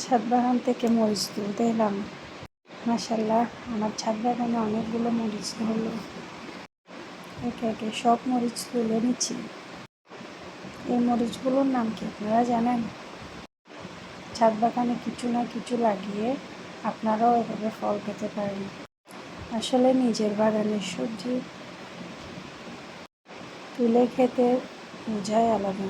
ছাদ বাগান থেকে মরিচ তুলতে এলাম। মাশাআল্লাহ, আমার ছাদ বাগানে অনেকগুলো মরিচ ধরলো। একে একে সব মরিচ তুলে নিচ্ছি। এই মরিচগুলোর নাম কি আপনারা জানেন? ছাদ বাগানে কিছু না কিছু লাগিয়ে আপনারাও এভাবে ফল পেতে পারেন। আসলে নিজের বাগানের সবজি তুলে খেতে মজাই আলাদা।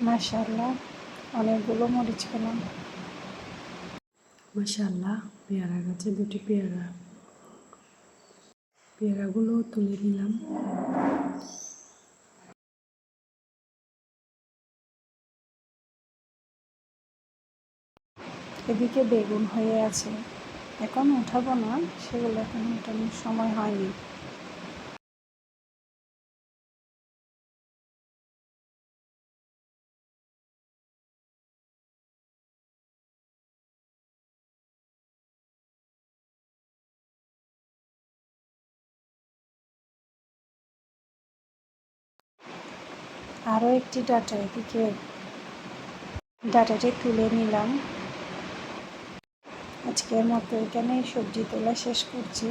মাশাআল্লাহ, অনেকগুলো মরিচ পেলাম। মাশাআল্লাহ, পেয়ারা গাছে দুটি পেয়ারাগুলো তুলে নিলাম। এদিকে বেগুন হয়ে আছে, এখন উঠাবো না, সেগুলো এখন উঠানোর সময় হয়নি। আরও একটি ডাঁটা এদিকে ডাঁটাটি তুলে নিলাম। আজকের মতো এখানেই সবজি তোলা শেষ করছি।